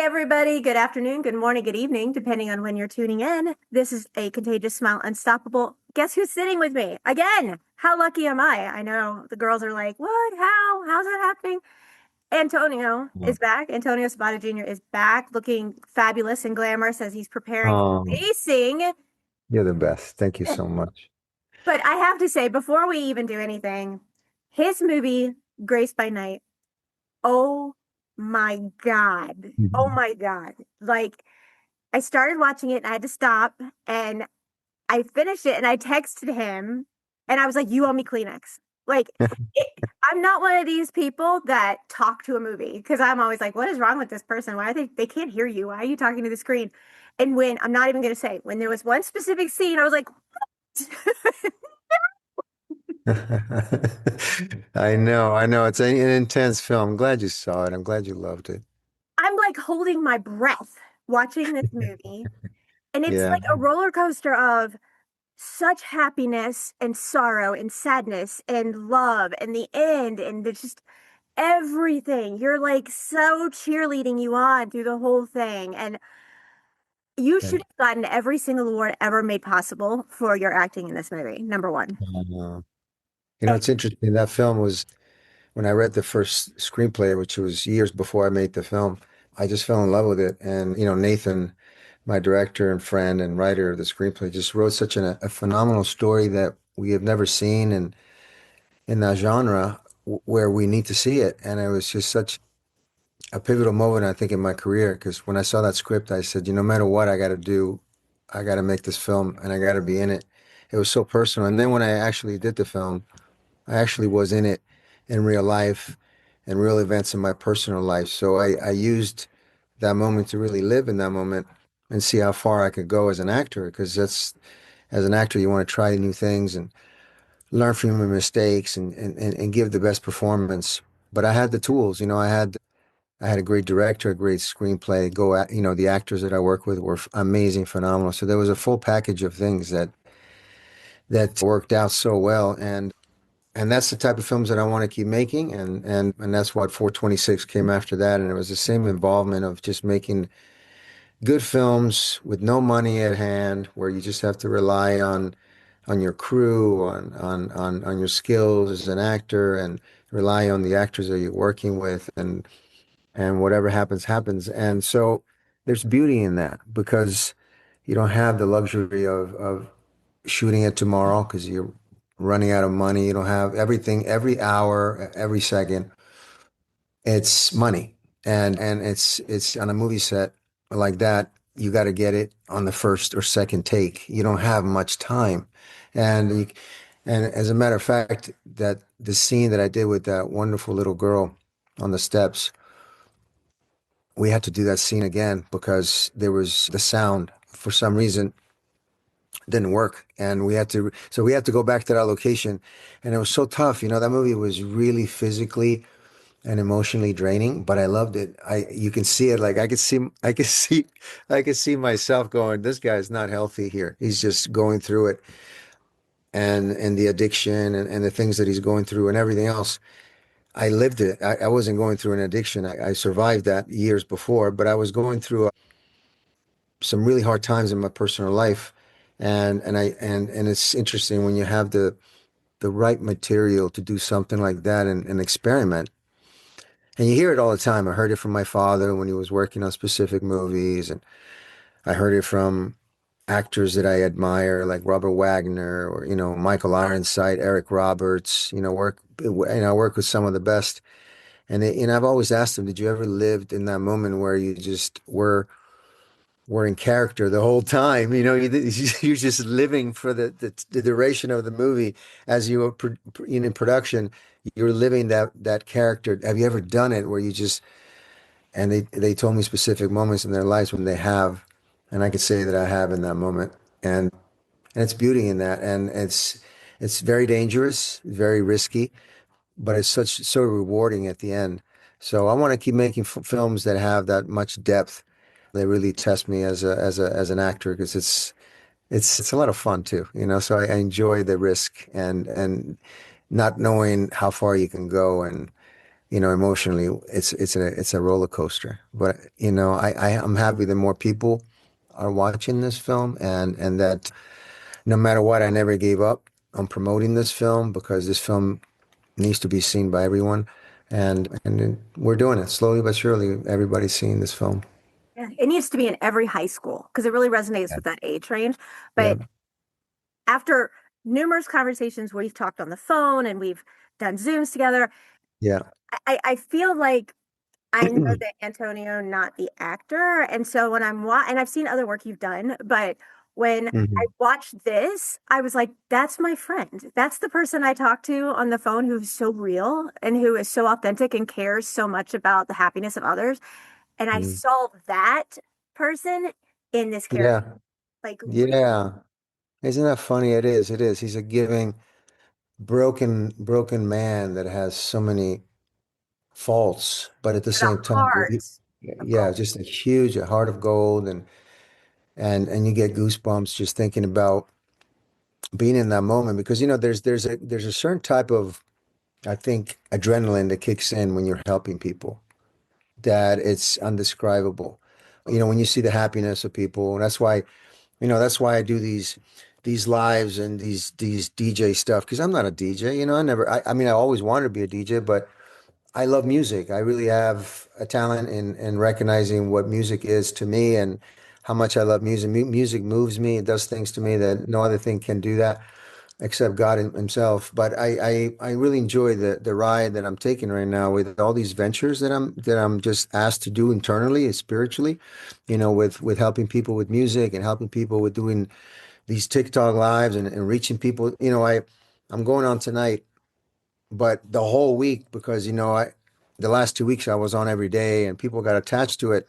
everybody. Good afternoon, good morning, good evening, depending on when you're tuning in. This is a Contagious Smile Unstoppable. Guess who's sitting with me? Again, how lucky am I? I know the girls are like, what? How? How's that happening? Antonio Yeah. is back. Antonio Sabato Jr. is back looking fabulous and glamorous as he's preparing for Um, racing. you're the best. Thank you so much. But I have to say, before we even do anything, his movie, Grace by Night, oh my God. Oh Mhm. my God. Like, I started watching it and I had to stop and I finished it and I texted him and I was like, you owe me Kleenex. Like, it, I'm not one of these people that talk to a movie because I'm always like, what is wrong with this person? Why are they can't hear you? Why are you talking to the screen? And when I'm not even going to say, when there was one specific scene, I was like, I know. It's an intense film. I'm glad you saw it. I'm glad you loved it. I'm like holding my breath watching this movie. And it's Yeah. like a roller coaster of such happiness and sorrow and sadness and love and the end and it's just everything. You're like so cheerleading you on through the whole thing. And you should Thank have gotten every single award ever made possible for your acting in this movie. Number one. you. It's interesting. That film was when I read the first screenplay, which was years before I made the film. I just fell in love with it. And, Nathan, my director and friend and writer of the screenplay, just wrote such a phenomenal story that we have never seen. And in that genre where we need to see it. And it was just such a pivotal moment, I think, in my career. Because when I saw that script, I said, no matter what I got to do, I got to make this film and I got to be in it. It was so personal. And then when I actually did the film, I actually was in it in real life and real events in my personal life. So I used that moment to really live in that moment and see how far I could go as an actor. Because as an actor, you want to try new things and learn from your mistakes and give the best performance. But I had the tools, I had a great director, a great screenplay. The actors that I work with were amazing, phenomenal. So there was a full package of things that worked out so well, and that's the type of films that I want to keep making, and that's what 426 came after that, and it was the same involvement of just making good films with no money at hand, where you just have to rely on your crew, on your skills as an actor, and rely on the actors that you're working with, and whatever happens, happens. And so there's beauty in that because you don't have the luxury of shooting it tomorrow because you're running out of money. You don't have everything every hour, every second. It's money. And it's on a movie set like that, you got to get it on the first or second take. You don't have much time. And you, and as a matter of fact, that the scene that I did with that wonderful little girl on the steps, we had to do that scene again because there was the sound for some reason didn't work, and we had to go back to that location, and it was so tough. That movie was really physically and emotionally draining, but I loved it. You can see it. Like I could see myself going, this guy's not healthy here. He's just going through it, and the addiction and the things that he's going through and everything else. I lived it. I wasn't going through an addiction. I survived that years before, but I was going through some really hard times in my personal life. And it's interesting when you have the right material to do something like that and experiment. And you hear it all the time. I heard it from my father when he was working on specific movies, and I heard it from actors that I admire, like Robert Wagner or Michael Ironside, Eric Roberts. I work with some of the best, and I've always asked them, did you ever lived in that moment where you just were in character the whole time? You're just living for the duration of the movie as you were in production. You're living that character. Have you ever done it where you just and they told me specific moments in their lives when they have, and I could say that I have in that moment, and it's beauty in that, and it's very dangerous, very risky, but it's so rewarding at the end. So I want to keep making films that have that much depth. They really test me as an actor because it's a lot of fun too, So I enjoy the risk and not knowing how far you can go, emotionally, it's a roller coaster. But I'm happy that more people are watching this film, and that no matter what, I never gave up on promoting this film because this film needs to be seen by everyone, and we're doing it slowly but surely. Everybody's seeing this film. Yeah, it needs to be in every high school because it really resonates Yeah. with that age range. Yeah. But after numerous conversations we've talked on the phone and we've done Zooms together, Yeah. I feel like I know that Antonio, not the actor. And so when and I've seen other work you've done, but when I Mhm. watched this, I was like, that's my friend. That's the person I talk to on the phone who's so real and who is so authentic and cares so much about the happiness of others. And I Mhm. saw that person in this character. Yeah. Like, Yeah. Isn't that funny? It is. It is. He's a giving, broken man that has so many faults, but at the with a same time, heart of yeah, gold. just a heart of gold, and you get goosebumps just thinking about being in that moment because there's a certain type of, I think, adrenaline that kicks in when you're helping people that it's undescribable. When you see the happiness of people, and that's why I do these lives and these DJ stuff because I'm not a DJ. I mean, I always wanted to be a DJ, but I love music. I really have a talent in recognizing what music is to me and how much I love music. Music moves me. It does things to me that no other thing can do that except God himself. But I really enjoy the ride that I'm taking right now with all these ventures that I'm just asked to do internally and spiritually, with helping people with music and helping people with doing these TikTok lives and reaching people. I'm going on tonight, but the whole week because the last 2 weeks I was on every day and people got attached to it.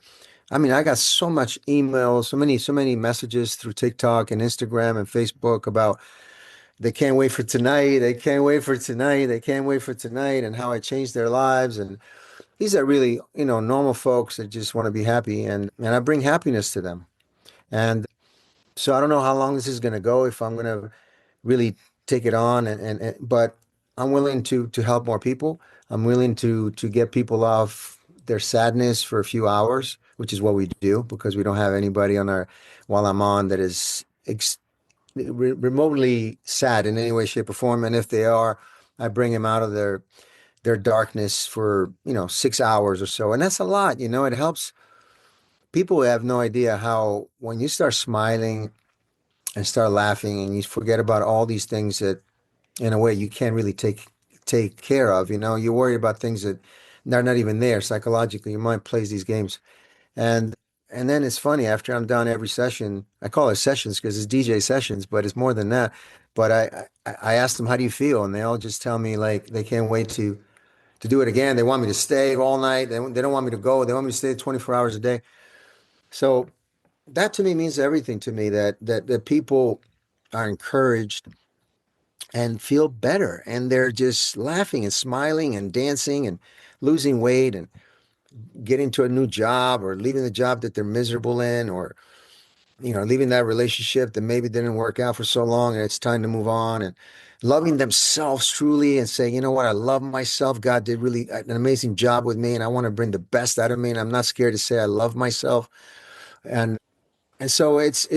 I mean, I got so much emails, so many messages through TikTok and Instagram and Facebook about they can't wait for tonight, they can't wait for tonight, they can't wait for tonight, and how I changed their lives. And these are really, normal folks that just want to be happy, and I bring happiness to them. And so I don't know how long this is going to go, if I'm going to really take it on, but I'm willing to help more people. I'm willing to get people off their sadness for a few hours, which is what we do because we don't have anybody on our while I'm on that is remotely sad in any way, shape, or form. And if they are, I bring them out of their darkness for 6 hours or so, and that's a lot. It helps. People have no idea how when you start smiling and start laughing and you forget about all these things that in a way you can't really take care of. You worry about things that are not even there psychologically. Your mind plays these games, and and then it's funny after I'm done every session. I call it sessions because it's DJ sessions, but it's more than that. But I asked them, how do you feel? And they all just tell me like they can't wait to do it again. They want me to stay all night. They don't want me to go. They want me to stay 24 hours a day. So that to me means everything to me, that people are encouraged and feel better. And they're just laughing and smiling and dancing and losing weight and getting to a new job or leaving the job that they're miserable in or, leaving that relationship that maybe didn't work out for so long and it's time to move on and loving themselves truly and saying, you know what, I love myself. God did really an amazing job with me and I want to bring the best out of me. And I'm not scared to say I love myself. And And so it's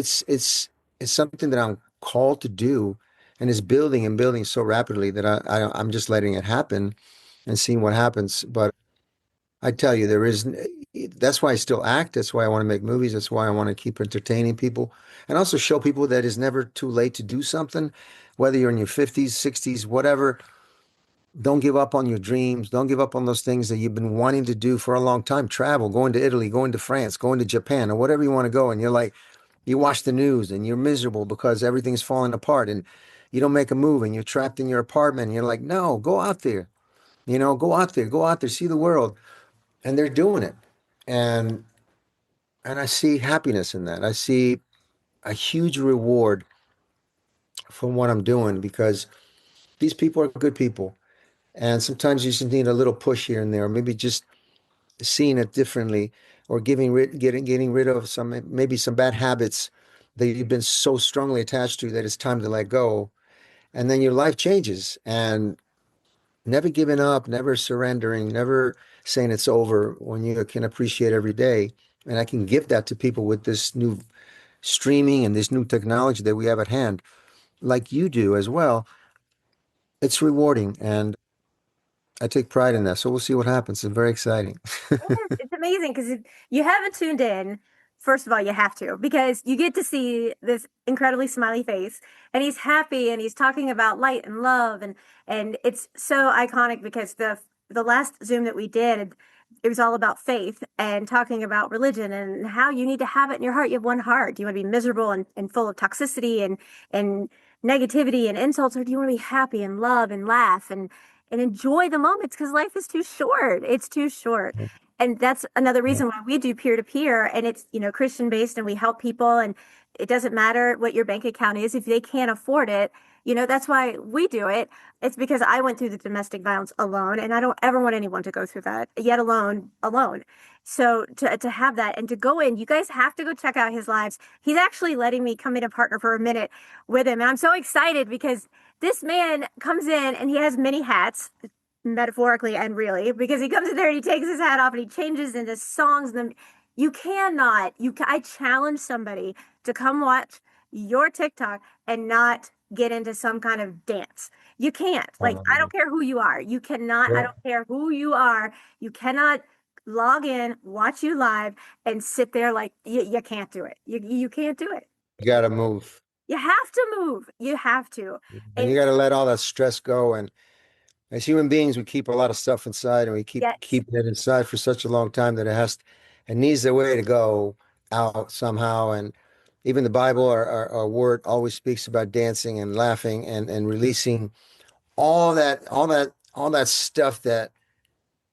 something that I'm called to do, and it's building and building so rapidly that I'm just letting it happen and seeing what happens. But I tell you, that's why I still act. That's why I want to make movies. That's why I want to keep entertaining people and also show people that it's never too late to do something, whether you're in your 50s, 60s, whatever. Don't give up on your dreams. Don't give up on those things that you've been wanting to do for a long time. Travel, going to Italy, going to France, going to Japan, or whatever you want to go. And you're like, you watch the news and you're miserable because everything's falling apart and you don't make a move and you're trapped in your apartment. And you're like, no, go out there, go out there, see the world. And they're doing it. And and I see happiness in that. I see a huge reward from what I'm doing because these people are good people. And sometimes you just need a little push here and there, maybe just seeing it differently or getting rid of maybe some bad habits that you've been so strongly attached to that it's time to let go. And then your life changes. And never giving up, never surrendering, never saying it's over when you can appreciate every day. And I can give that to people with this new streaming and this new technology that we have at hand, like you do as well. It's rewarding and I take pride in that. So we'll see what happens. It's very exciting. It's amazing because if you haven't tuned in, first of all, you have to because you get to see this incredibly smiley face and he's happy and he's talking about light and love and it's so iconic because the last Zoom that we did, it was all about faith and talking about religion and how you need to have it in your heart. You have one heart. Do you want to be miserable and full of toxicity and negativity and insults, or do you want to be happy and love and laugh and enjoy the moments because life is too short. It's too short. And that's another Yeah. reason why we do peer to peer and it's, Christian based and we help people and it doesn't matter what your bank account is if they can't afford it. That's why we do it. It's because I went through the domestic violence alone and I don't ever want anyone to go through that, yet alone. So to have that and to go in, you guys have to go check out his lives. He's actually letting me come in and partner for a minute with him. And I'm so excited because this man comes in and he has many hats, metaphorically and really, because he comes in there and he takes his hat off and he changes into songs. And then you cannot, I challenge somebody to come watch your TikTok and not get into some kind of dance. You can't. Like, I don't Um, care who you are. You cannot, I yeah. don't care who you are. You cannot log in, watch you live, and sit there like you can't do it. You can't do it. You got to move. You have to move. You have to. And you And got to let all that stress go. And as human beings, we keep a lot of stuff inside and we keep yes, keeping it inside for such a long time that it needs a way to go out somehow. And even the Bible, our word always speaks about dancing and laughing and releasing all that stuff that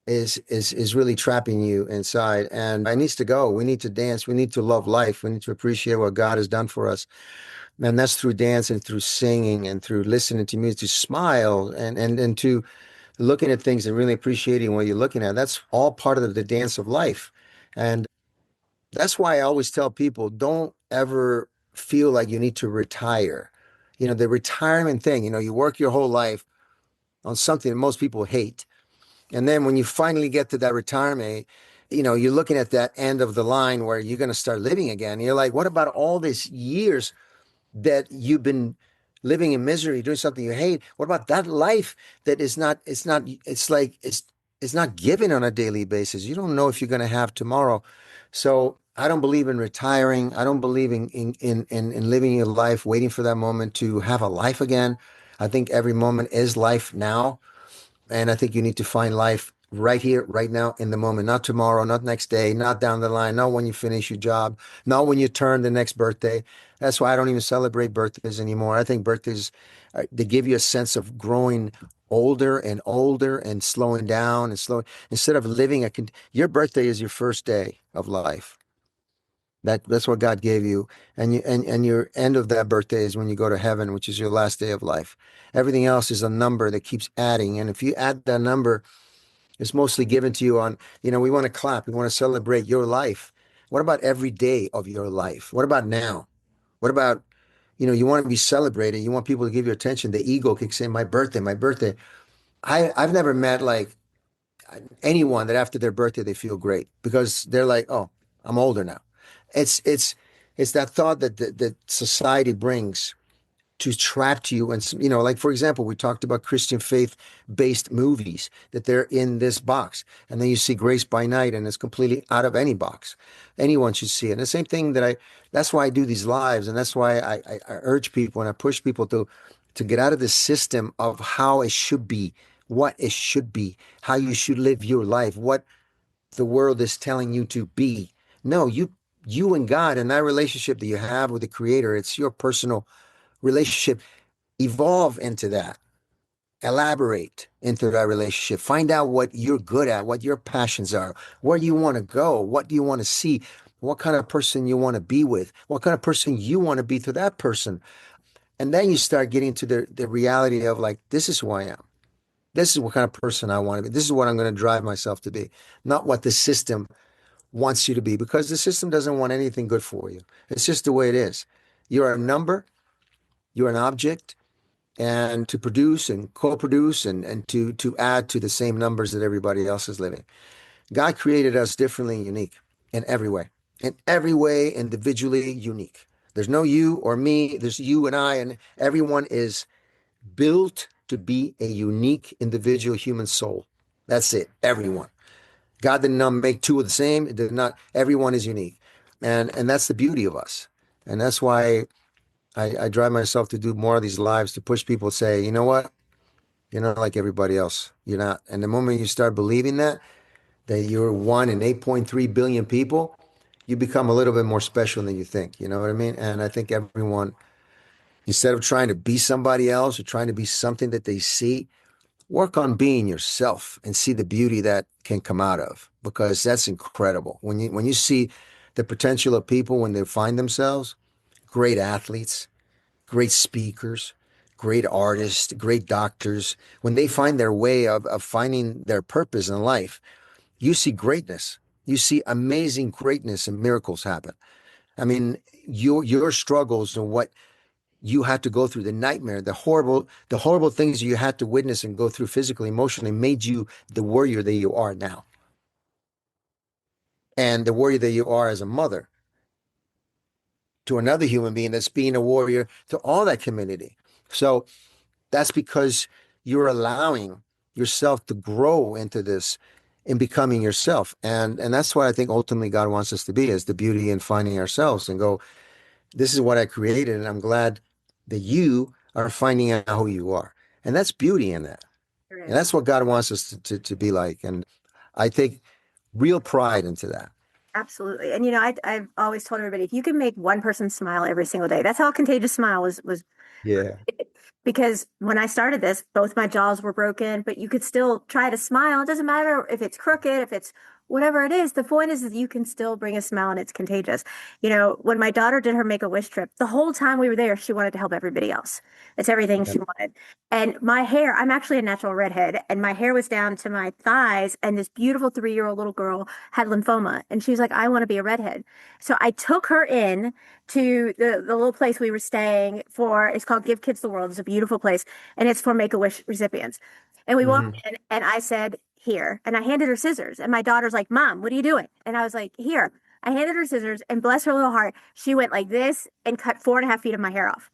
is really trapping you inside. And it needs to go. We need to dance. We need to love life. We need to appreciate what God has done for us. And that's through dance and through singing and through listening to music, to smile and to looking at things and really appreciating what you're looking at. That's all part of the dance of life. And that's why I always tell people don't ever feel like you need to retire. The retirement thing, you work your whole life on something that most people hate. And then when you finally get to that retirement, you're looking at that end of the line where you're going to start living again. And you're like, what about all these years that you've been living in misery, doing something you hate? What about that life that it's not given on a daily basis. You don't know if you're going to have tomorrow. So I don't believe in retiring. I don't believe in living your life, waiting for that moment to have a life again. I think every moment is life now. And I think you need to find life right here, right now, in the moment, not tomorrow, not next day, not down the line, not when you finish your job, not when you turn the next birthday. That's why I don't even celebrate birthdays anymore. I think birthdays, they give you a sense of growing older and slowing down and slow. Instead of living your birthday is your first day of life. That's what God gave you. And your end of that birthday is when you go to heaven, which is your last day of life. Everything else is a number that keeps adding. And if you add that number, it's mostly given to you we want to clap, we want to celebrate your life. What about every day of your life? What about now? What about, you want to be celebrated, you want people to give you attention. The ego kicks in, my birthday, my birthday. I've never met like anyone that after their birthday they feel great because they're like, oh, I'm older now. It's it's it's that thought that society brings to trap you. And like for example, we talked about Christian faith based movies that they're in this box, and then you see Grace by Night, and it's completely out of any box. Anyone should see it. And the same thing that's why I do these lives, and that's why I urge people and I push people to get out of the system of how it should be, what it should be, how you should live your life, what the world is telling you to be. No, you and God and that relationship that you have with the Creator, it's your personal relationship. Evolve into that. Elaborate into that relationship. Find out what you're good at, what your passions are, where you want to go, what do you want to see, what kind of person you want to be with, what kind of person you want to be to that person. And then you start getting to the reality of like, this is who I am. This is what kind of person I want to be. This is what I'm going to drive myself to be, not what the system wants you to be, because the system doesn't want anything good for you. It's just the way it is. You're a number, you're an object, and to produce and co-produce and to add to the same numbers that everybody else is living. God created us differently and unique in every way, individually unique. There's no you or me, there's you and I, and everyone is built to be a unique individual human soul. That's it, everyone. God did not make two of the same. It did not, everyone is unique. And that's the beauty of us. And that's why I drive myself to do more of these lives to push people to say, you know what? You're not like everybody else. You're not. And the moment you start believing that you're one in 8.3 billion people, you become a little bit more special than you think. You know what I mean? And I think everyone, instead of trying to be somebody else or trying to be something that they see, work on being yourself and see the beauty that can come out of, because that's incredible. When you see the potential of people when they find themselves, great athletes, great speakers, great artists, great doctors, when they find their way of finding their purpose in life, you see greatness. You see amazing greatness and miracles happen. I mean, your struggles and what you had to go through, the nightmare, the horrible things you had to witness and go through physically, emotionally, made you the warrior that you are now, and the warrior that you are as a mother to another human being that's being a warrior to all that community. So that's because you're allowing yourself to grow into this in becoming yourself. And that's what I think ultimately God wants us to be, is the beauty in finding ourselves and go, this is what I created, and I'm glad that you are finding out who you are. And that's beauty in that. There And is. that's what God wants us to be like. And I take real pride into that. Absolutely. And I've always told everybody, if you can make one person smile every single day, that's how Contagious Smile was Yeah. because when I started this, both my jaws were broken, but you could still try to smile. It doesn't matter if it's crooked, if it's whatever it is. The point is that you can still bring a smile and it's contagious. When my daughter did her Make-A-Wish trip, the whole time we were there, she wanted to help everybody else. That's everything Yeah. she wanted. And my hair, I'm actually a natural redhead, and my hair was down to my thighs, and this beautiful 3-year-old little girl had lymphoma, and she was like, I want to be a redhead. So I took her in to the little place we were staying for. It's called Give Kids the World. It's a beautiful place, and it's for Make-A-Wish recipients. And we walked Hmm. in, and I said, here. And I handed her scissors. And my daughter's like, Mom, what are you doing? And I was like, here. I handed her scissors, and bless her little heart, she went like this and cut 4.5 feet of my hair off.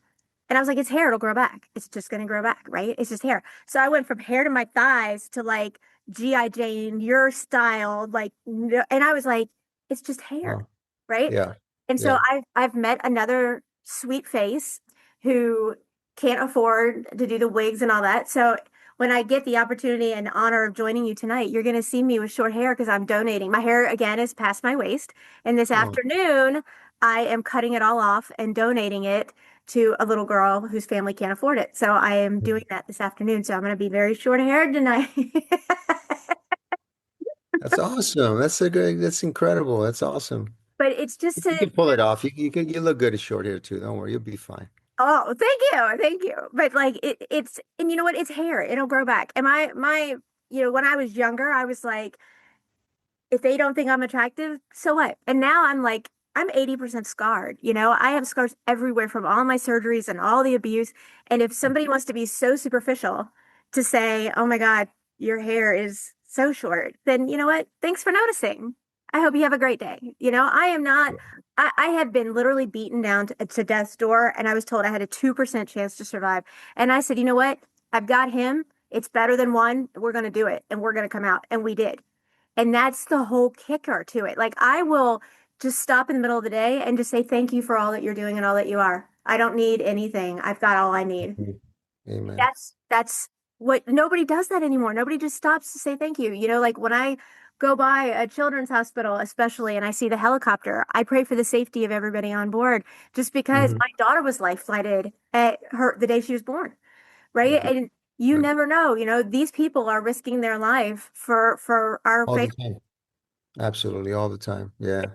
And I was like, it's hair, it'll grow back. It's just gonna grow back, right? It's just hair. So I went from hair to my thighs to like G.I. Jane, your style, like, and I was like, it's just hair, Oh, right? yeah. And so Yeah. I've met another sweet face who can't afford to do the wigs and all that. So when I get the opportunity and honor of joining you tonight, you're going to see me with short hair because I'm donating. My hair again is past my waist, and this Oh, afternoon I am cutting it all off and donating it to a little girl whose family can't afford it. So I am doing that this afternoon. So I'm going to be very short haired tonight. that's awesome. That's incredible. That's awesome. But it's just You to, can pull it off. You look good as short hair too. Don't worry, you'll be fine. oh, thank you. But like it's, and you know what? It's hair. It'll grow back. And when I was younger, I was like, if they don't think I'm attractive, so what? And now I'm like, I'm 80% scarred. I have scars everywhere from all my surgeries and all the abuse. And if somebody wants to be so superficial to say, oh my God, your hair is so short, then you know what? Thanks for noticing. I hope you have a great day. I am not, I have been literally beaten down to death's door, and I was told I had a 2% chance to survive. And I said, you know what? I've got him. It's better than one. We're going to do it, and we're going to come out. And we did. And that's the whole kicker to it. Like I will just stop in the middle of the day and just say thank you for all that you're doing and all that you are. I don't need anything. I've got all I need. Amen. That's what nobody does that anymore. Nobody just stops to say thank you. Like when I go by a children's hospital, especially, and I see the helicopter, I pray for the safety of everybody on board just because Hmm. my daughter was life flighted at her the day she was born, right? Yeah. And you Yeah. never know, these people are risking their life for our All family. the time. Absolutely, all the time. Yeah.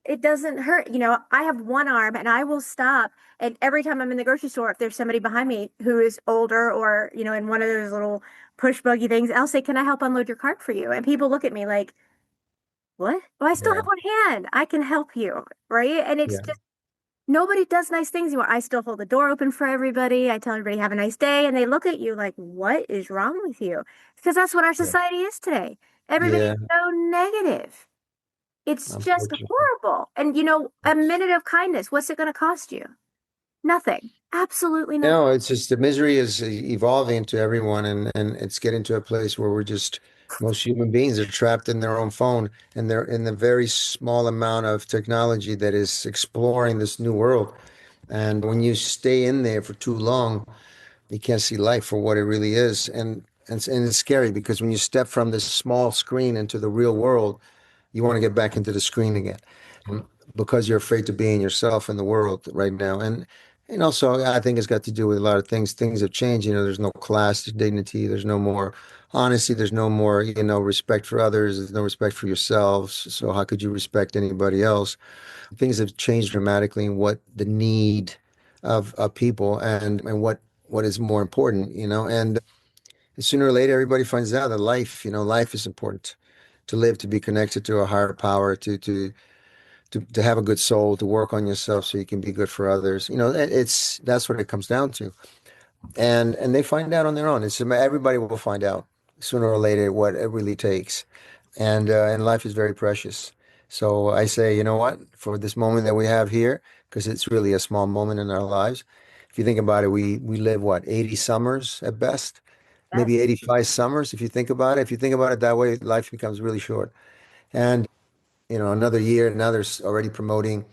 It doesn't hurt. I have one arm and I will stop. And every time I'm in the grocery store, if there's somebody behind me who is older or, in one of those little push buggy things, I'll say, can I help unload your cart for you? And people look at me like, what? Well, I still have Yeah. one hand. I can help you. Right. And it's Yeah. just Nobody does nice things anymore. I still hold the door open for everybody. I tell everybody have a nice day, and they look at you like, "What is wrong with you?" Because that's what our Yeah. society is today. Everybody's Yeah, so negative. It's just unfortunately. horrible. And a minute of kindness, what's it going to cost you? Nothing. Absolutely nothing. No, it's just the misery is evolving to everyone, and it's getting to a place where we're just most human beings are trapped in their own phone, and they're in the very small amount of technology that is exploring this new world. And when you stay in there for too long, you can't see life for what it really is. And it's scary because when you step from this small screen into the real world, you want to get back into the screen again because you're afraid to be in yourself in the world right now. And also, I think it's got to do with a lot of things. Things have changed. There's no class dignity. There's no more honesty. There's no more, respect for others. There's no respect for yourselves. So how could you respect anybody else? Things have changed dramatically in what the need of people and what is more important, and sooner or later everybody finds out that life is important to live, to be connected to a higher power, to have a good soul, to work on yourself so you can be good for others. That's what it comes down to. And they find out on their own. It's everybody will find out sooner or later what it really takes. And life is very precious. So I say, you know what, for this moment that we have here, because it's really a small moment in our lives. If you think about it, we live what, 80 summers at best, maybe Yes. 85 summers. If you think about it, that way, life becomes really short. And another year, now they're already promoting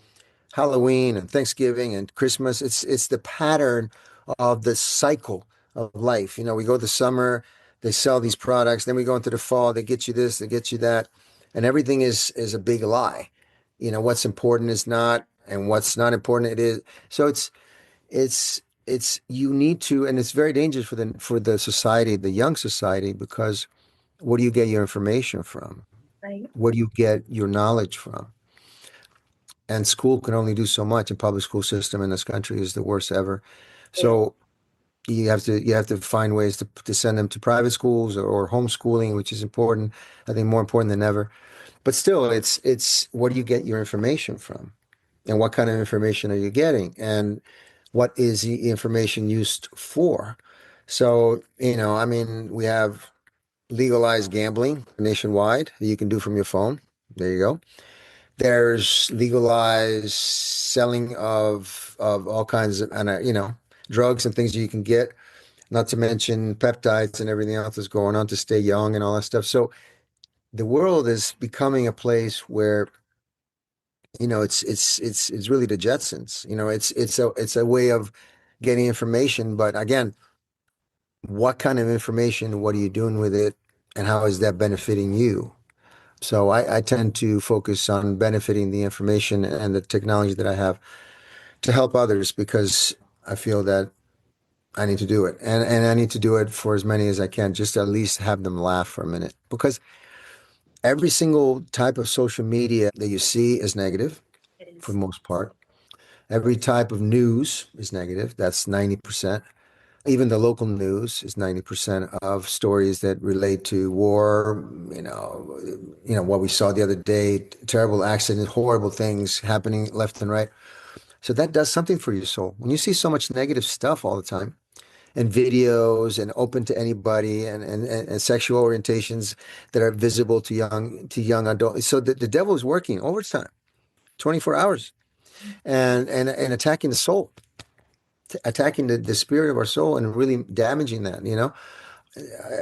Halloween and Thanksgiving and Christmas. It's the pattern of the cycle of life. We go to summer, they sell these products, then we go into the fall, they get you this, they get you that, and everything is a big lie. What's important is not, and what's not important it is. So it's you need to, and it's very dangerous for the society, the young society, because where do you get your information from? Right. Where do you get your knowledge from? And school can only do so much. A public school system in this country is the worst ever. Yeah. So you have to find ways to send them to private schools or homeschooling, which is important. I think more important than ever. But still, it's where do you get your information from? And what kind of information are you getting? And what is the information used for? So, I mean, we have legalized gambling nationwide that you can do from your phone. There you go. There's legalized selling of all kinds of, and drugs and things you can get, not to mention peptides and everything else that's going on to stay young and all that stuff. So the world is becoming a place where, it's really the Jetsons. It's a way of getting information, but again, what kind of information, what are you doing with it, and how is that benefiting you? So I tend to focus on benefiting the information and the technology that I have to help others because I feel that I need to do it. And I need to do it for as many as I can, just to at least have them laugh for a minute. Because every single type of social media that you see is negative It for the is. most part. Every type of news is negative. That's 90%. Even the local news is 90% of stories that relate to war, what we saw the other day, terrible accident, horrible things happening left and right. So that does something for your soul. When you see so much negative stuff all the time and videos and open to anybody and sexual orientations that are visible to young adults. So the devil is working overtime, 24 hours and attacking the soul, attacking the spirit of our soul and really damaging that.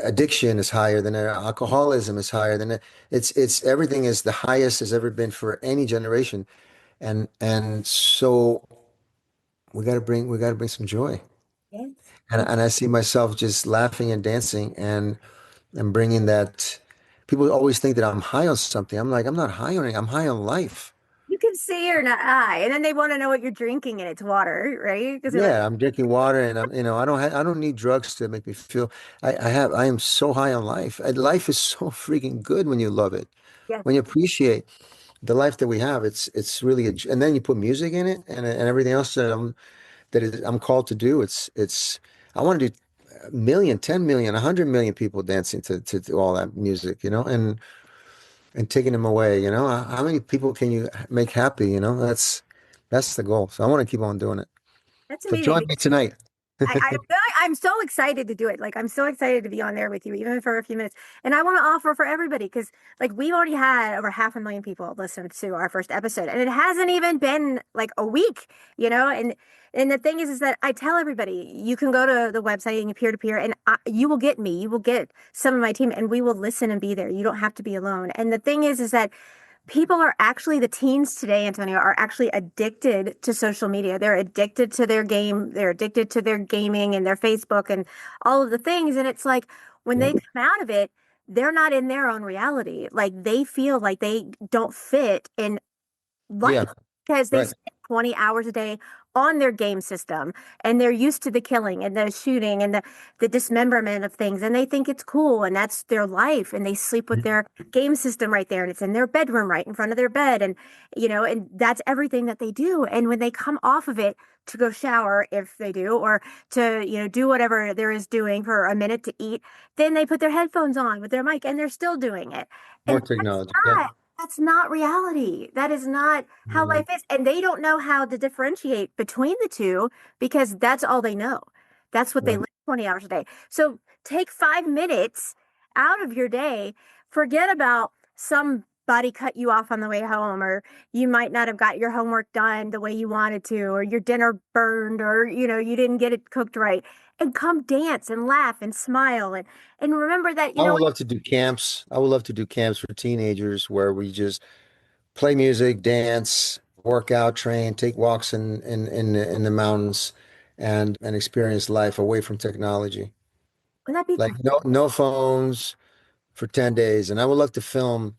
Addiction is higher than alcoholism is higher than it's everything is the highest has ever been for any generation. And so we got to bring some joy. Yes. And I see myself just laughing and dancing and bringing that. People always think that I'm high on something. I'm like, I'm not high on it. I'm high on life. You can see or not eye, and then they want to know what you're drinking, and it's water, right? Because they're like, Yeah, I'm drinking water and I don't need drugs to make me feel I am so high on life. And life is so freaking good when you love it. yes, When you appreciate the life that we have, it's really and then you put music in it and everything else I'm called to do. I want to do a million, 10 million, 100 million people dancing to all that music, and taking them away. How many people can you make happy? That's That's the goal. So I want to keep on doing it. That's So join amazing. me tonight. I'm so excited to do it. Like I'm so excited to be on there with you, even for a few minutes. And I want to offer for everybody because like we've already had over 500,000 people listen to our first episode, and it hasn't even been like a week, you know. And the thing is that I tell everybody you can go to the website and you peer to peer, and you will get me, you will get some of my team, and we will listen and be there. You don't have to be alone. And the thing is that people are actually, the teens today, Antonio, are actually addicted to social media. They're addicted to their game. They're addicted to their gaming and their Facebook and all of the things. And it's like when Yeah. they come out of it, they're not in their own reality. Like they feel like they don't fit in Yeah, life because they right. spend 20 hours a day on their game system and they're used to the killing and the shooting and the dismemberment of things and they think it's cool and that's their life and they sleep with their game system right there and it's in their bedroom right in front of their bed and and that's everything that they do and when they come off of it to go shower if they do or to do whatever there is doing for a minute to eat, then they put their headphones on with their mic and they're still doing it. More And that's technology. Yeah. not that's not reality. That is not how Yeah. life is. And they don't know how to differentiate between the two because that's all they know. That's what they Right. live 20 hours a day. So take 5 minutes out of your day. Forget about somebody cut you off on the way home, or you might not have got your homework done the way you wanted to, or your dinner burned, or you didn't get it cooked right. And come dance and laugh and smile and remember that, I would love to do camps. I would love to do camps for teenagers where we just play music, dance, work out, train, take walks in the mountains and experience life away from technology. wouldn't that be Like great? no phones for 10 days. And I would love to film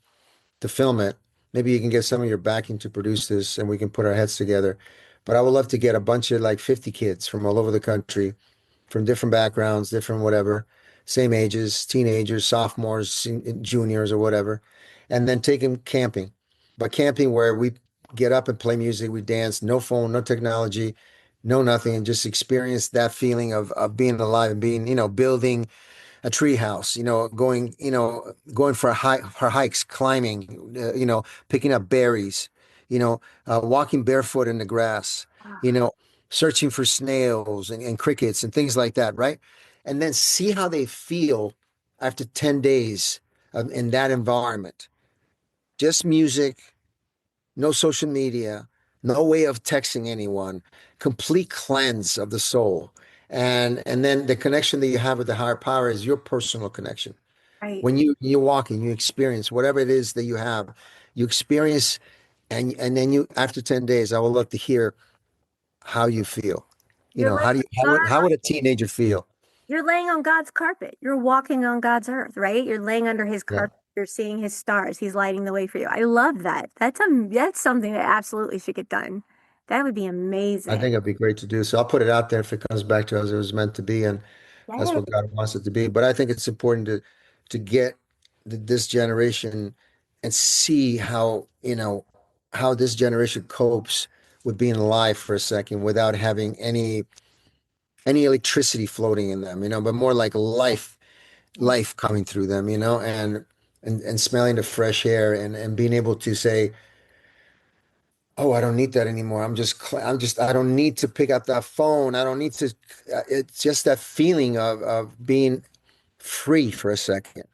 it. Maybe you can get some of your backing to produce this and we can put our heads together. But I would love to get a bunch of like 50 kids from all over the country, from different backgrounds, different whatever, same ages, teenagers, sophomores, juniors, or whatever, and then take them camping. But camping where we get up and play music, we dance, no phone, no technology, no nothing, and just experience that feeling of being alive and being, building a tree house, going for for hikes, climbing, picking up berries, walking barefoot in the grass, you know, searching for snails and crickets and things like that, right? And then see how they feel after 10 days in that environment. Just music, no social media, no way of texting anyone, complete cleanse of the soul. And then the connection that you have with the higher power is your personal connection. Right. When you're walking, you experience whatever it is that you have, you experience, and then you after 10 days, I would love to hear how you feel. You're laying How would a teenager feel? you're laying on God's carpet. You're walking on God's earth, right? You're laying under his Yeah. carpet. You're seeing his stars. He's lighting the way for you. I love that. That's something that absolutely should get done. That would be I amazing. think it'd be great to do. So I'll put it out there if it comes back to us, it was meant to be, and that's Yes. what God wants it to be. But I think it's important to get this generation and see how this generation copes with being alive for a second without having any electricity floating in them, but more like life coming through them, and smelling the fresh air and being able to say, oh, I don't need that anymore. I don't need to pick up that phone. I don't need to, it's just that feeling of being free for a second,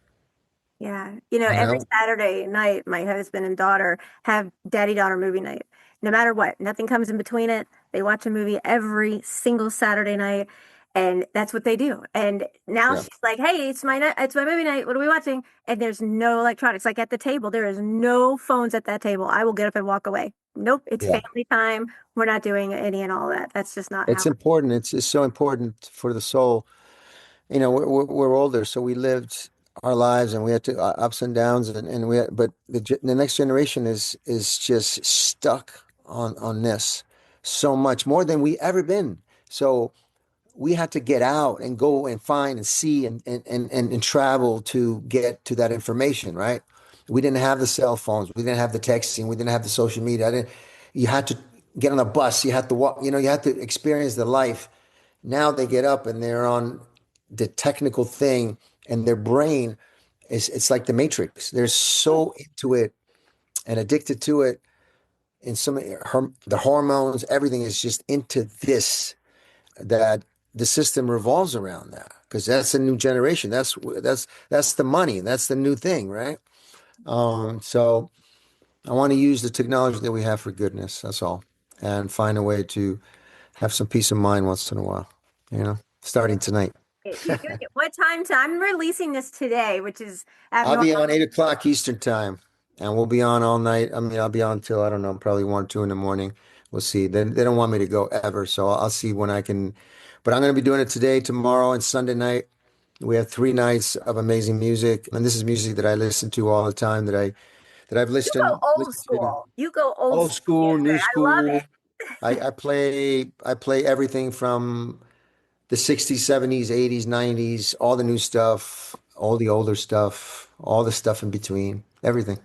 Yeah. you Every know? Saturday night, my husband and daughter have daddy-daughter movie night. No matter what, nothing comes in between it. They watch a movie every single Saturday night, and that's what they do. And now Yeah. she's like, "Hey, it's my night. It's my movie night. What are we watching?" And there's no electronics. Like at the table, there is no phones at that table. I will get up and walk away. Nope, it's Yeah. family time. We're not doing any and all that. That's just not It's how. important. It's so important for the soul. We're older, so we lived our lives and we had to ups and downs but the next generation is just stuck on this so much more than we ever been. So we had to get out and go and find and see and travel to get to that information, right? We didn't have the cell phones, we didn't have the texting, we didn't have the social media. You had to get on a bus, you had to walk, you had to experience the life. Now they get up and they're on the technical thing and their brain it's like the Matrix. They're so into it and addicted to it in some the hormones, everything is just into this that the system revolves around that because that's a new generation. That's the money. That's the new thing, right? So I want to use the technology that we have for goodness. That's all, and find a way to have some peace of mind once in a while. Starting tonight. What time? I'm releasing this today, which is I'll abnormal. be on 8 o'clock Eastern time, and we'll be on all night. I mean, I'll be on till I don't know, probably 1, 2 in the morning. We'll see. They don't want me to go ever, so I'll see when I can. But I'm going to be doing it today, tomorrow, and Sunday night. We have 3 nights of amazing music, and this is music that I listen to all the time. That I've You go old listened to. school. You go old Old school school, music. new I love school. it. I play everything from the 60s, 70s, 80s, 90s, all the new stuff, all the older stuff, all the stuff in between, everything.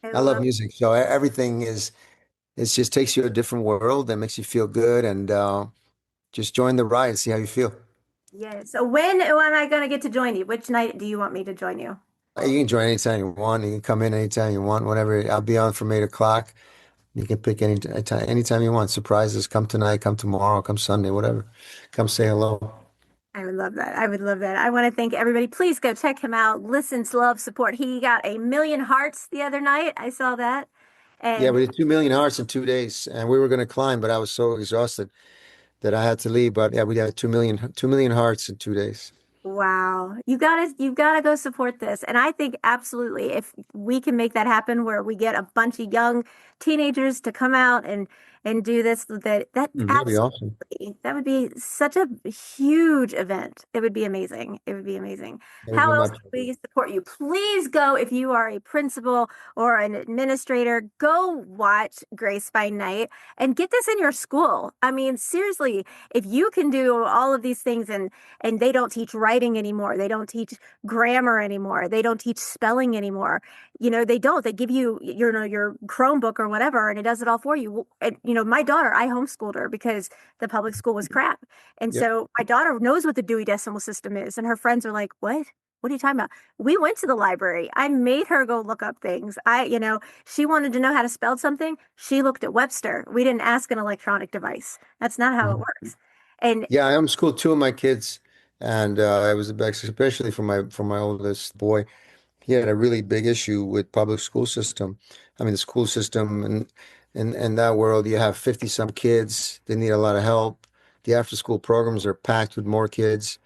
I I love love music, so everything is it just takes you to a different world and makes you feel good and just join the ride, see how you feel. Yeah. So when am I going to get to join you? Which night do you want me to join you? You can join anytime you want. You can come in anytime you want, whatever. I'll be on from 8 o'clock. You can pick anytime you want. Surprises, come tonight, come tomorrow, come Sunday, whatever. Come say hello. I would love that. I would love that. I want to thank everybody. Please go check him out. Listen to love, support. He got 1 million hearts the other night. I saw that. Yeah, And we did 2 million hearts in 2 days, and we were going to climb, but I was so exhausted that I had to leave. But yeah, we had 2 million hearts in 2 days. wow, you gotta go support this. And I think absolutely if we can make that happen where we get a bunch of young teenagers to come out and do this, that That'd be awesome. absolutely that would be such a huge event. It would be amazing. It would be amazing. That would How be else my can pleasure. we support you? Please go if you are a principal or an administrator, go watch Grace by Night and get this in your school. I mean, seriously, if you can do all of these things and they don't teach writing anymore. They don't teach grammar anymore. They don't teach spelling anymore. They don't. They give you your Chromebook or whatever, and it does it all for you. And, my daughter, I homeschooled her because the public school was crap. And Yep. so my daughter knows what the Dewey Decimal System is, and her friends are like, "What? What are you talking about?" We went to the library. I made her go look up things. She wanted to know how to spell something. She looked at Webster. We didn't ask an electronic device. That's not how it Mhm. works. And Yeah, I homeschooled 2 of my kids, and it was the best, especially for my oldest boy. He had a really big issue with public school system. I mean, the school system and in that world, you have 50 some kids. They need a lot of help. The after school programs are packed with more kids.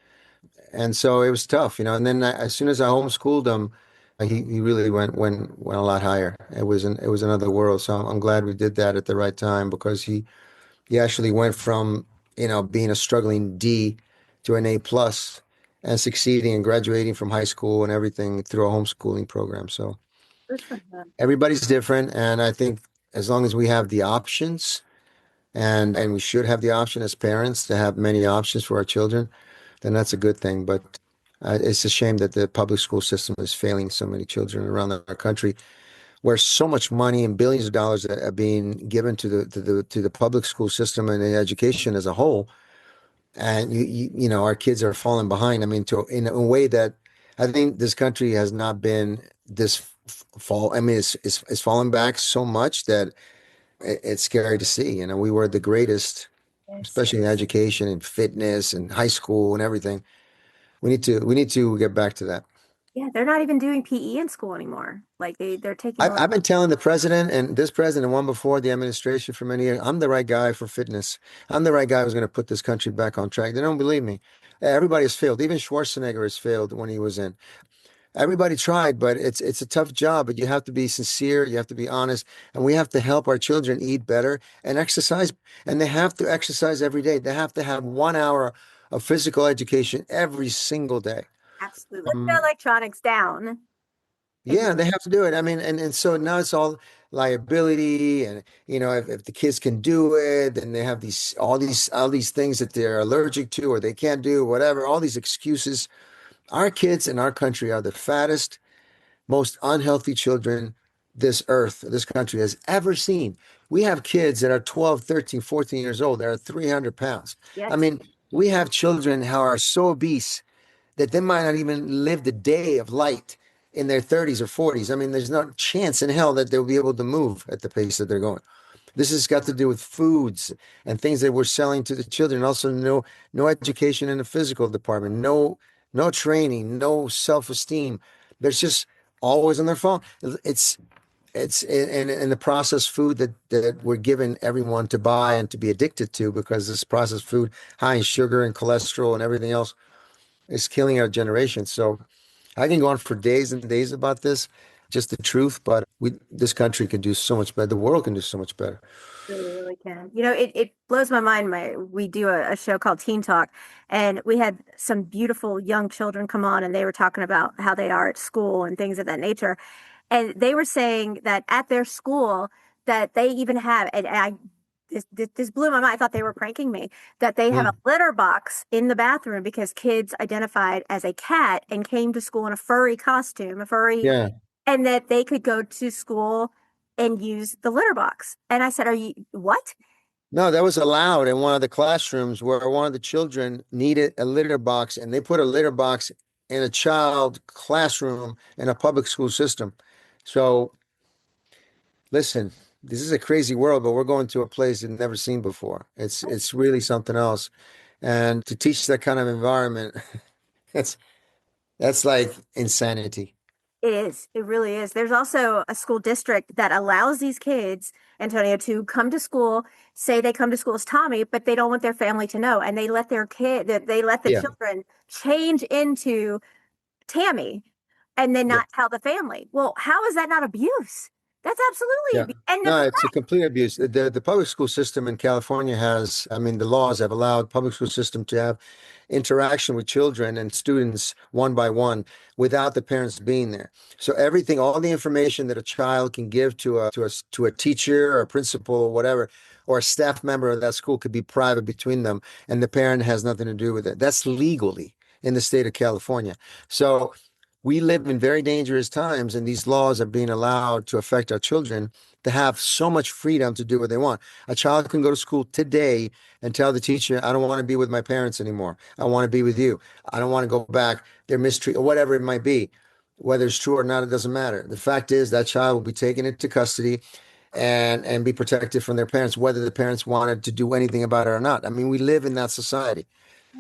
And so it was tough. And then as soon as I homeschooled him, he really went a lot higher. It was another world. So I'm glad we did that at the right time because he actually went from being a struggling D to an A+ and succeeding and graduating from high school and everything through a homeschooling program. So good for him. everybody's different, and I think as long as we have the options and we should have the option as parents to have many options for our children, then that's a good thing. But it's a shame that the public school system is failing so many children around our country, where so much money and billions of dollars are being given to the public school system and the education as a whole, and our kids are falling behind. I mean, in a way that I think this country has not been this fall. I mean, it's fallen back so much that it's scary to see. We were the greatest, Yes. especially in education and fitness and high school and everything. We need to get back to that. Yeah, they're not even doing PE in school anymore. Like they're taking I've, away. I've been telling the president and this president, one before the administration for many years, I'm the right guy for fitness. I'm the right guy who's going to put this country back on track. They don't believe me. Everybody has failed. Even Schwarzenegger has failed when he was in. Everybody tried, but it's a tough job. But you have to be sincere. You have to be honest, and we have to help our children eat better and exercise. And they have to exercise every day. They have to have 1 hour of physical education every single day. Absolutely. Put the Um, electronics down. And Yeah, they have to do it. I mean, and so now it's all liability, and if the kids can do it, then they have all these things that they're allergic to or they can't do, whatever, all these excuses. Our kids in our country are the fattest, most unhealthy children this country has ever seen. We have kids that are 12, 13, 14 years old that are 300 pounds. I yes, mean, we have children who are so obese that they might not even live the day of light in their 30s or 40s. I mean, there's no chance in hell that they'll be able to move at the pace that they're going. This has got to do with foods and things that we're selling to the children. Also, no education in the physical department, no training, no self-esteem. There's just always on their phone. It's in the processed food that we're giving everyone to buy and to be addicted to because this processed food, high in sugar and cholesterol and everything else, is killing our generation. So I can go on for days and days about this, just the truth, but this country can do so much better. The world can do so much better. Really, really can. It blows my mind. We do a show called Teen Talk, and we had some beautiful young children come on, and they were talking about how they are at school and things of that nature. And they were saying that at their school that they even have, and this blew my mind. I thought they were pranking me, that they have a Mm. litter box in the bathroom because kids identified as a cat and came to school in a furry costume, a furry, Yeah. and that they could go to school and use the litter box. And I said, "Are you what?" No, that was allowed in one of the classrooms where one of the children needed a litter box, and they put a litter box in a child classroom in a public school system. So listen, this is a crazy world, but we're going to a place we've never seen before. It's really something else. And to teach that kind of environment, that's that's like insanity. It is. It really is. There's also a school district that allows these kids, Antonio, to come to school, say they come to school as Tommy, but they don't want their family to know. And they let their kid, that they let the Yeah. children change into Tammy and then Yeah. not tell the family. Well, how is that not abuse? That's absolutely Yeah. abuse and No, it's a neglect. complete abuse. The public school system in California has, I mean, the laws have allowed public school system to have interaction with children and students one by one without the parents being there. So everything, all the information that a child can give to a teacher or a principal or whatever, or a staff member of that school could be private between them, and the parent has nothing to do with it. That's legally in the state of California. So we live in very dangerous times, and these laws are being allowed to affect our children to have so much freedom to do what they want. A child can go to school today and tell the teacher, I don't want to be with my parents anymore. I want to be with you. I don't want to go back. They're mistreated, or whatever it might be. Whether it's true or not, it doesn't matter. The fact is that child will be taken into custody and be protected from their parents, whether the parents wanted to do anything about it or not. I mean, we live in that society.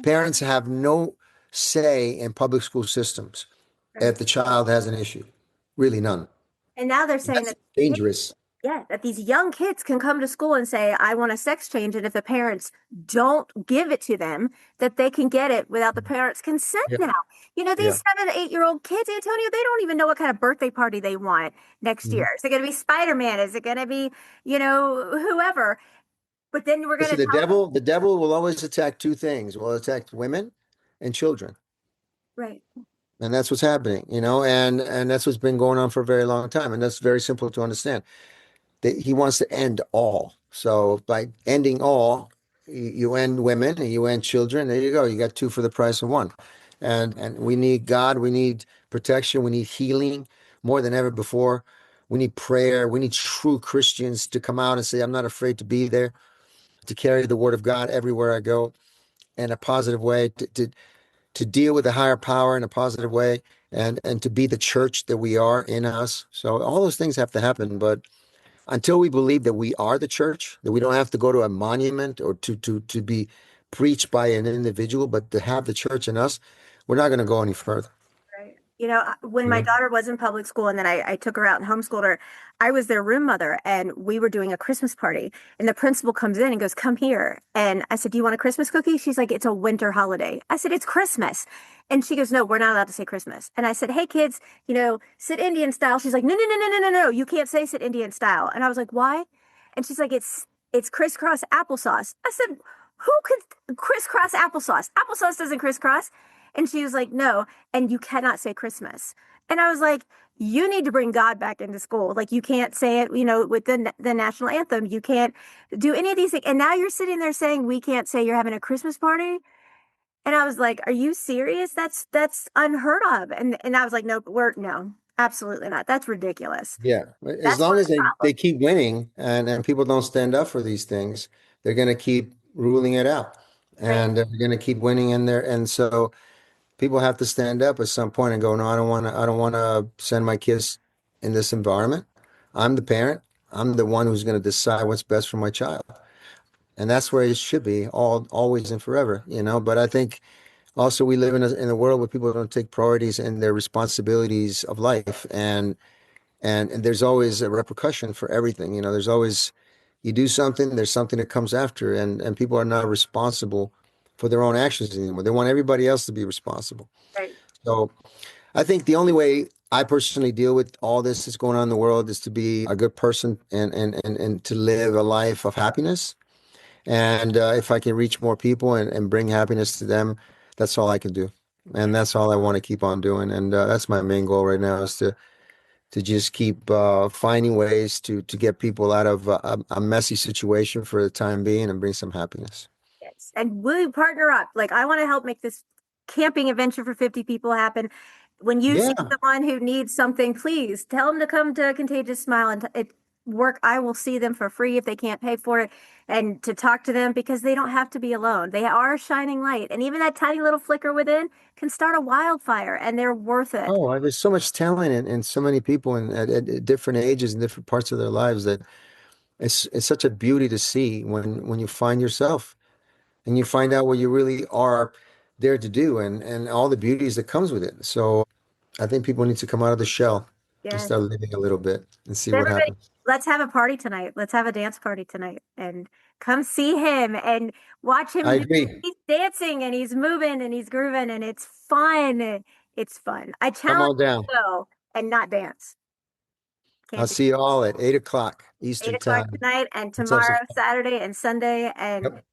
Parents have no say in public school systems Right. if the child has an issue. Really none. And now they're saying That's that dangerous. yeah, that these young kids can come to school and say, I want a sex change. And if the parents don't give it to them, that they can get it without the parents' consent Yeah. now. Yeah. These 7, 8-year-old kids, Antonio, they don't even know what kind of birthday party they want next Mhm. year. Is it going to be Spider-Man? Is it going to be, whoever? But then we're going Listen, to tell them, the devil will always attack two things. Will attack women and children. right, And that's what's happening, and that's what's been going on for a very long time. And that's very simple to understand. That he wants to end all. So by ending all, you end women and you end children. There you go. You got two for the price of one. And we need God, we need protection, we need healing more than ever before. We need prayer. We need true Christians to come out and say, I'm not afraid to be there, to carry the word of God everywhere I go in a positive way, to deal with a higher power in a positive way, and to be the church that we are in us. So all those things have to happen. But until we believe that we are the church, that we don't have to go to a monument or to be preached by an individual, but to have the church in us, we're not going to go any further. right. When You my know? daughter was in public school and then I took her out and homeschooled her, I was their room mother and we were doing a Christmas party. And the principal comes in and goes, Come here. And I said, Do you want a Christmas cookie? She's like, It's a winter holiday. I said, It's Christmas. And she goes, No, we're not allowed to say Christmas. And I said, Hey, kids, sit Indian style. She's like, No, no, no, no, no, no, no. You can't say sit Indian style. And I was like, Why? And she's like, It's crisscross applesauce. I said, Who could crisscross applesauce? Applesauce doesn't crisscross. And she was like, No, and you cannot say Christmas. And I was like, you need to bring God back into school. Like you can't say it, with the national anthem. You can't do any of these things. And now you're sitting there saying we can't say you're having a Christmas party. And I was like, are you serious? That's unheard of. And I was like, no, absolutely not. That's ridiculous. Yeah. As That's long one of as the they problems. keep winning and people don't stand up for these things, they're going to keep ruling it out. Right. And they're going to keep winning in there. And so people have to stand up at some point and go, no, I don't want to send my kids in this environment. I'm the parent. I'm the one who's going to decide what's best for my child. And that's where it should be, always and forever, you know. But I think also we live in a world where people don't take priorities and their responsibilities of life, and there's always a repercussion for everything. You know, there's always you do something, there's something that comes after, and people are not responsible for their own actions anymore. They want everybody else to be responsible. Right. So I think the only way I personally deal with all this that's going on in the world is to be a good person and to live a life of happiness. And if I can reach more people and bring happiness to them, that's all I can do. And that's all I want to keep on doing. And that's my main goal right now is to just keep finding ways to get people out of a messy situation for the time being and bring some happiness. Yes. And will you partner up? Like, I want to help make this camping adventure for 50 people happen. When you see Yeah. someone who needs something, please tell them to come to Contagious Smile and it work. I will see them for free if they can't pay for it and to talk to them because they don't have to be alone. They are a shining light. And even that tiny little flicker within can start a wildfire and they're worth it. Oh, there's so much talent in so many people at different ages and different parts of their lives that it's such a beauty to see when you find yourself and you find out what you really are there to do and all the beauties that comes with it. So I think people need to come out of the shell and Yes. start living a little bit and see what Everybody, happens. let's have a party tonight. Let's have a dance party tonight and come see him and watch I him. agree. He's dancing and he's moving and he's grooving and it's fun. It's fun. I Come challenge on down. you to go and not dance. I'll Can't do see you all at 8 o'clock it. Eight Eastern o'clock time. tonight and Let's have some tomorrow, fun. Saturday and Sunday. And Yep.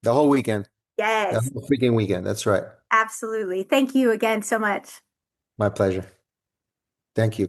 The whole weekend. The yes, whole freaking weekend. That's right. absolutely. Thank you again so much. My pleasure. Thank you.